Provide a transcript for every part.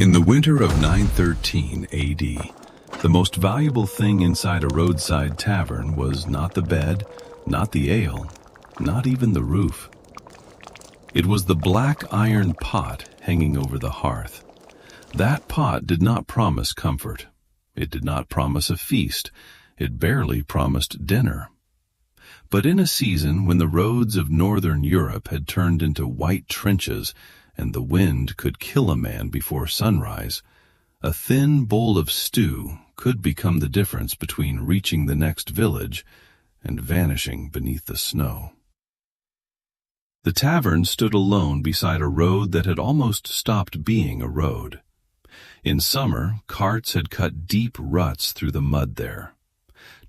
In the winter of 913 AD, the most valuable thing inside a roadside tavern was not the bed, not the ale, not even the roof. It was the black iron pot hanging over the hearth. That pot did not promise comfort. It did not promise a feast. It barely promised dinner. But in a season when the roads of northern Europe had turned into white trenches and the wind could kill a man before sunrise, a thin bowl of stew could become the difference between reaching the next village and vanishing beneath the snow. The tavern stood alone beside a road that had almost stopped being a road. In summer, carts had cut deep ruts through the mud there.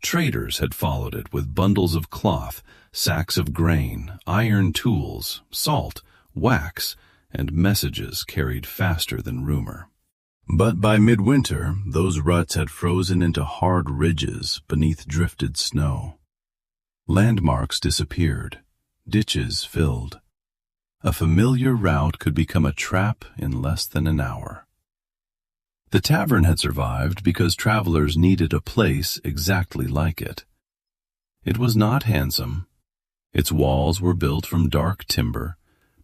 Traders had followed it with bundles of cloth, sacks of grain, iron tools, salt, wax, and messages carried faster than rumor. But by midwinter, those ruts had frozen into hard ridges beneath drifted snow. Landmarks disappeared, ditches filled. A familiar route could become a trap in less than an hour. The tavern had survived because travelers needed a place exactly like it. It was not handsome. Its walls were built from dark timber,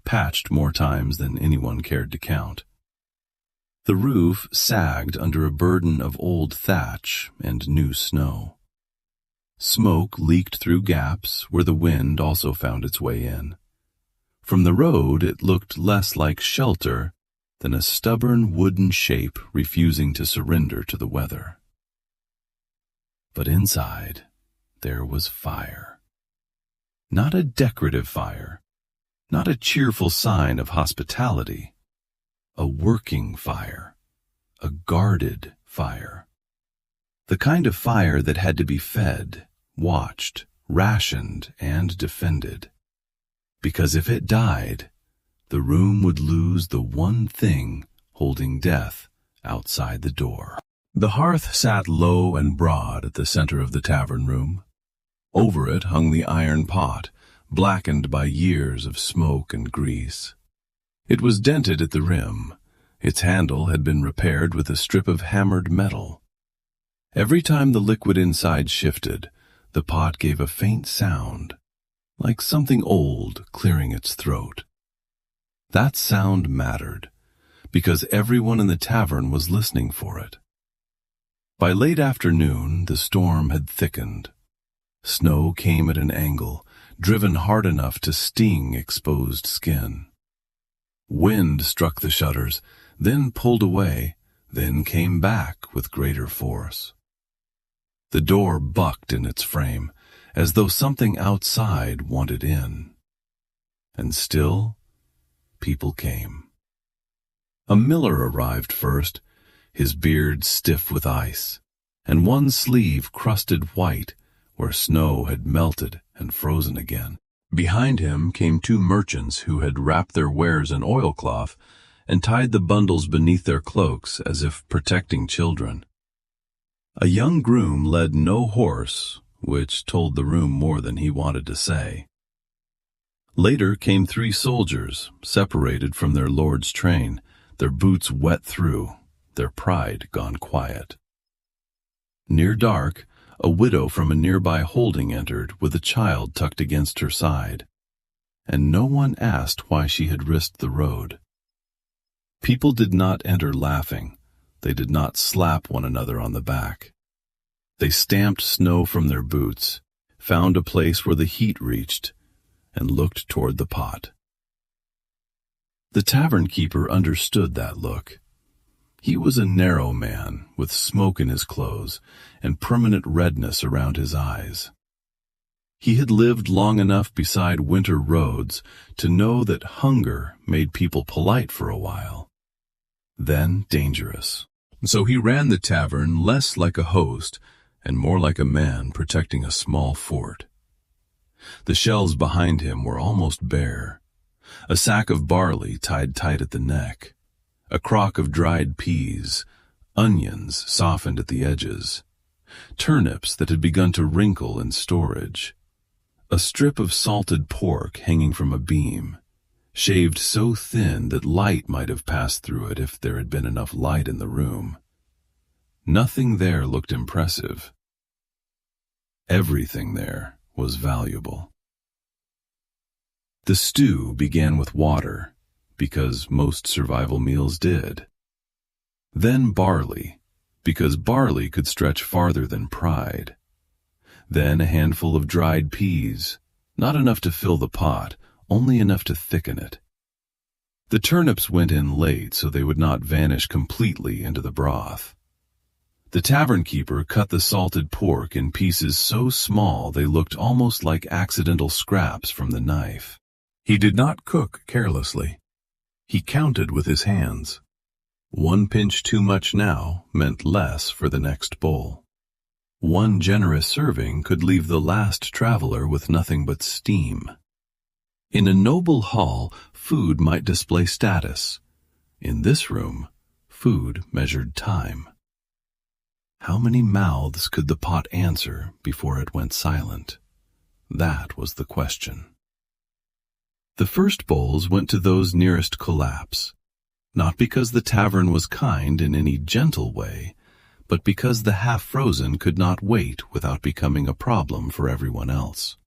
patched more times than anyone cared to count. The roof sagged under a burden of old thatch and new snow. Smoke leaked through gaps where the wind also found its way in. From the road it looked less like shelter than a stubborn wooden shape refusing to surrender to the weather. But inside, there was fire. Not a decorative fire, not a cheerful sign of hospitality. A working fire, a guarded fire. The kind of fire that had to be fed, watched, rationed, and defended. Because if it died, the room would lose the one thing holding death outside the door. The hearth sat low and broad at the center of the tavern room. Over it hung the iron pot, blackened by years of smoke and grease. It was dented at the rim. Its handle had been repaired with a strip of hammered metal. Every time the liquid inside shifted, the pot gave a faint sound, like something old clearing its throat. That sound mattered, because everyone in the tavern was listening for it. By late afternoon, the storm had thickened. Snow came at an angle, driven hard enough to sting exposed skin. Wind struck the shutters, then pulled away, then came back with greater force. The door bucked in its frame, as though something outside wanted in. And still, people came. A miller arrived first, his beard stiff with ice, and one sleeve crusted white where snow had melted and frozen again. Behind him came two merchants who had wrapped their wares in oilcloth and tied the bundles beneath their cloaks as if protecting children. A young groom led no horse, which told the room more than he wanted to say. Later came three soldiers, separated from their lord's train, their boots wet through, their pride gone quiet. Near dark, a widow from a nearby holding entered with a child tucked against her side, and no one asked why she had risked the road. People did not enter laughing. They did not slap one another on the back. They stamped snow from their boots, found a place where the heat reached, and looked toward the pot. The tavern keeper understood that look. He was a narrow man with smoke in his clothes and permanent redness around his eyes. He had lived long enough beside winter roads to know that hunger made people polite for a while, then dangerous. So he ran the tavern less like a host and more like a man protecting a small fort. The shelves behind him were almost bare. A sack of barley tied tight at the neck, a crock of dried peas, onions softened at the edges, turnips that had begun to wrinkle in storage, a strip of salted pork hanging from a beam, shaved so thin that light might have passed through it if there had been enough light in the room. Nothing there looked impressive. Everything there was valuable. The stew began with water, because most survival meals did. Then barley, because barley could stretch farther than pride. Then a handful of dried peas, not enough to fill the pot, only enough to thicken it. The turnips went in late so they would not vanish completely into the broth. The tavern keeper cut the salted pork in pieces so small they looked almost like accidental scraps from the knife. He did not cook carelessly. He counted with his hands. One pinch too much now meant less for the next bowl. One generous serving could leave the last traveler with nothing but steam. In a noble hall, food might display status. In this room, food measured time. How many mouths could the pot answer before it went silent? That was the question. The first bowls went to those nearest collapse, not because the tavern was kind in any gentle way, but because the half-frozen could not wait without becoming a problem for everyone else.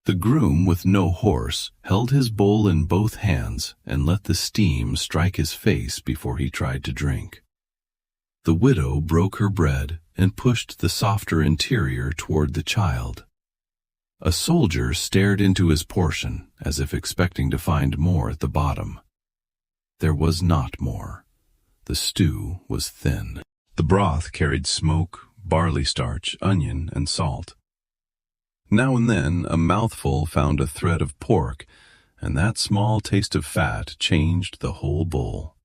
The groom with no horse held his bowl in both hands and let the steam strike his face before he tried to drink. The widow broke her bread and pushed the softer interior toward the child. A soldier stared into his portion as if expecting to find more at the bottom. There was not more. The stew was thin. The broth carried smoke, barley starch, onion, and salt. Now and then a mouthful found a thread of pork, and that small taste of fat changed the whole bowl.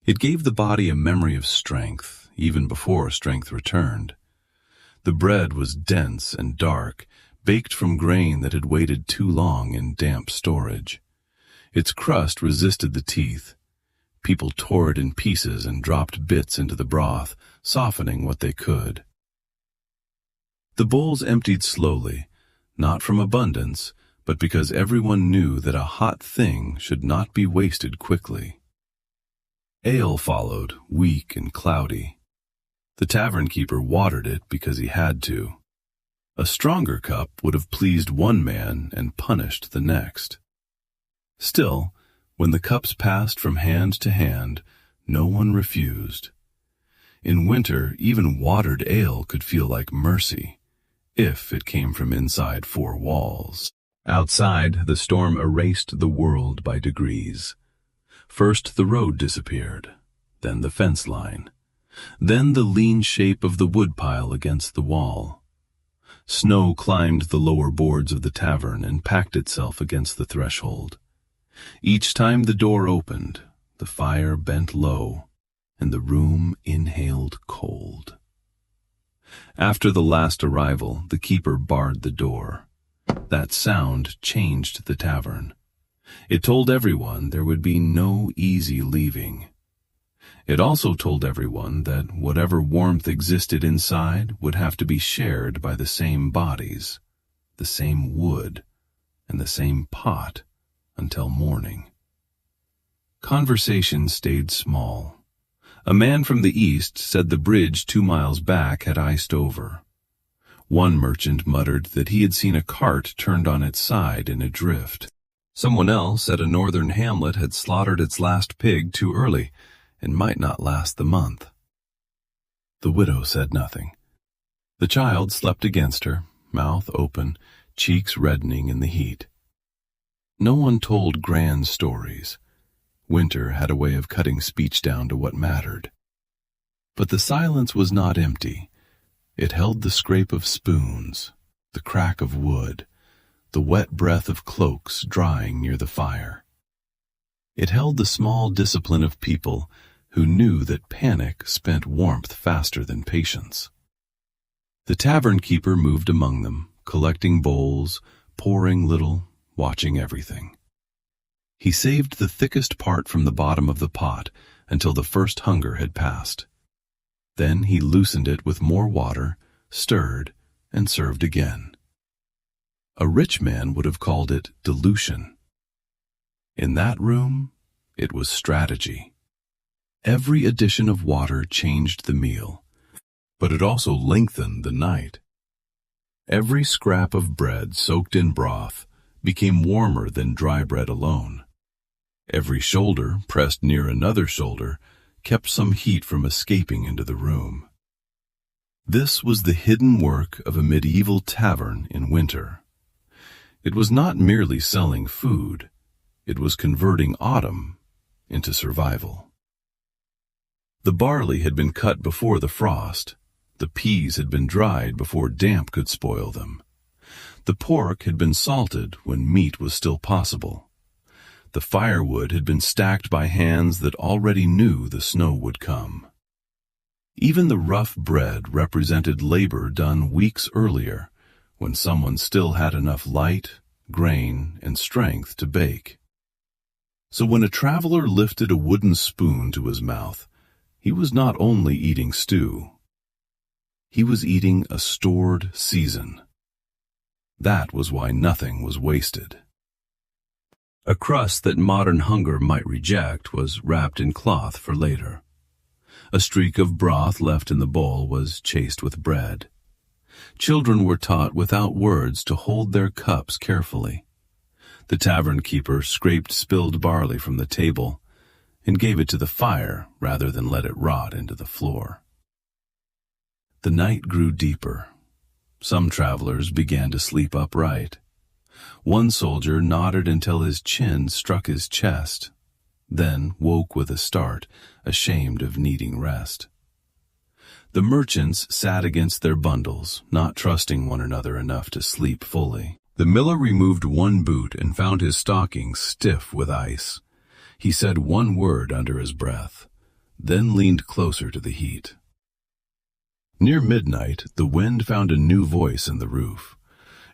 It gave the body a memory of strength, even before strength returned. The bread was dense and dark, baked from grain that had waited too long in damp storage. Its crust resisted the teeth. People tore it in pieces and dropped bits into the broth, softening what they could. The bowls emptied slowly, not from abundance, but because everyone knew that a hot thing should not be wasted quickly. Ale followed, weak and cloudy. The tavern keeper watered it because he had to. A stronger cup would have pleased one man and punished the next. Still, when the cups passed from hand to hand, no one refused. In winter, even watered ale could feel like mercy, if it came from inside four walls. Outside, the storm erased the world by degrees. First the road disappeared, then the fence line, then the lean shape of the woodpile against the wall. Snow climbed the lower boards of the tavern and packed itself against the threshold. Each time the door opened, the fire bent low, and the room inhaled cold. After the last arrival, the keeper barred the door. That sound changed the tavern. It told everyone there would be no easy leaving. It also told everyone that whatever warmth existed inside would have to be shared by the same bodies, the same wood, and the same pot until morning. Conversation stayed small. A man from the east said the bridge 2 miles back had iced over. One merchant muttered that he had seen a cart turned on its side in a drift. Someone else at a northern hamlet had slaughtered its last pig too early and might not last the month. The widow said nothing. The child slept against her, mouth open, cheeks reddening in the heat. No one told grand stories. Winter had a way of cutting speech down to what mattered. But the silence was not empty. It held the scrape of spoons, the crack of wood, the wet breath of cloaks drying near the fire. It held the small discipline of people who knew that panic spent warmth faster than patience. The tavern keeper moved among them, collecting bowls, pouring little, watching everything. He saved the thickest part from the bottom of the pot until the first hunger had passed. Then he loosened it with more water, stirred, and served again. A rich man would have called it dilution. In that room, it was strategy. Every addition of water changed the meal, but it also lengthened the night. Every scrap of bread soaked in broth became warmer than dry bread alone. Every shoulder pressed near another shoulder kept some heat from escaping into the room. This was the hidden work of a medieval tavern in winter. It was not merely selling food, it was converting autumn into survival. The barley had been cut before the frost. The peas had been dried before damp could spoil them. The pork had been salted when meat was still possible. The firewood had been stacked by hands that already knew the snow would come. Even the rough bread represented labor done weeks earlier, when someone still had enough light, grain, and strength to bake. So when a traveler lifted a wooden spoon to his mouth, he was not only eating stew. He was eating a stored season. That was why nothing was wasted. A crust that modern hunger might reject was wrapped in cloth for later. A streak of broth left in the bowl was chased with bread. Children were taught without words to hold their cups carefully. The tavern keeper scraped spilled barley from the table and gave it to the fire rather than let it rot into the floor. The night grew deeper. Some travelers began to sleep upright. One soldier nodded until his chin struck his chest, then woke with a start, ashamed of needing rest. The merchants sat against their bundles, not trusting one another enough to sleep fully. The miller removed one boot and found his stockings stiff with ice. He said one word under his breath, then leaned closer to the heat. Near midnight, the wind found a new voice in the roof.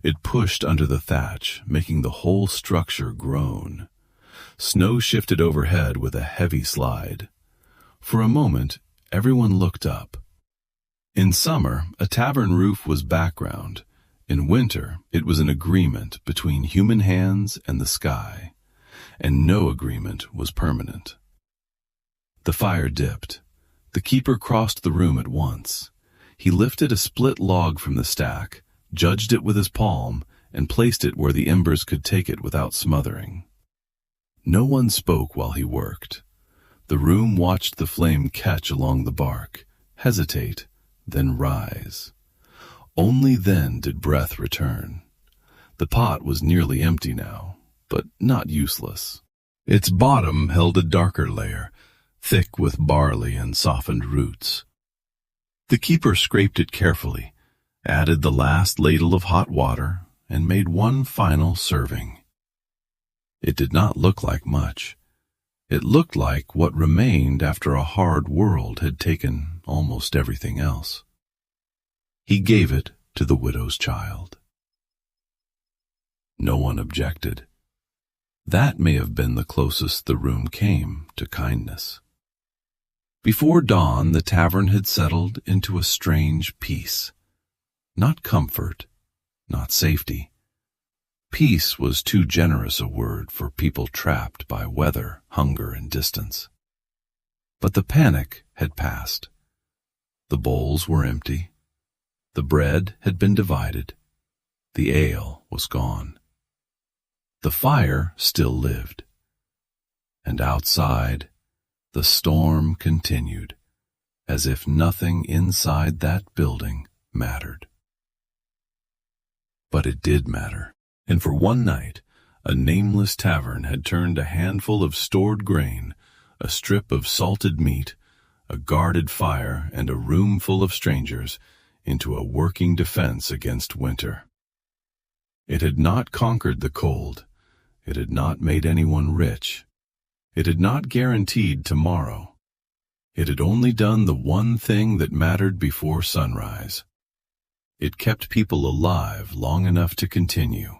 It pushed under the thatch, making the whole structure groan. Snow shifted overhead with a heavy slide. For a moment, everyone looked up. In summer, a tavern roof was background. In winter, it was an agreement between human hands and the sky, and no agreement was permanent. The fire dipped. The keeper crossed the room at once. He lifted a split log from the stack, judged it with his palm, and placed it where the embers could take it without smothering. No one spoke while he worked. The room watched the flame catch along the bark, hesitate, then rise. Only then did breath return. The pot was nearly empty now, but not useless. Its bottom held a darker layer, thick with barley and softened roots. The keeper scraped it carefully, added the last ladle of hot water, and made one final serving. It did not look like much. It looked like what remained after a hard world had taken almost everything else. He gave it to the widow's child. No one objected. That may have been the closest the room came to kindness. Before dawn, the tavern had settled into a strange peace. Not comfort, not safety. Peace was too generous a word for people trapped by weather, hunger, and distance. But the panic had passed. The bowls were empty. The bread had been divided. The ale was gone. The fire still lived. And outside, the storm continued, as if nothing inside that building mattered. But it did matter, and for one night, a nameless tavern had turned a handful of stored grain, a strip of salted meat, a guarded fire, and a room full of strangers into a working defense against winter. It had not conquered the cold. It had not made anyone rich. It had not guaranteed tomorrow. It had only done the one thing that mattered before sunrise. It kept people alive long enough to continue.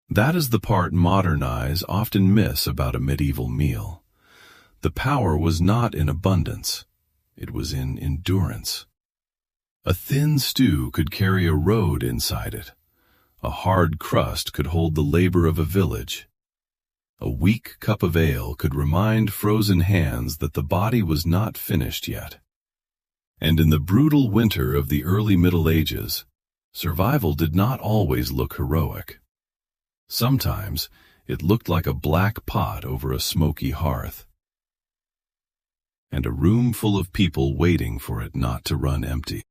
That is the part modern eyes often miss about a medieval meal. The power was not in abundance. It was in endurance. A thin stew could carry a road inside it. A hard crust could hold the labor of a village. A weak cup of ale could remind frozen hands that the body was not finished yet. And in the brutal winter of the early Middle Ages, survival did not always look heroic. Sometimes it looked like a black pot over a smoky hearth, and a room full of people waiting for it not to run empty.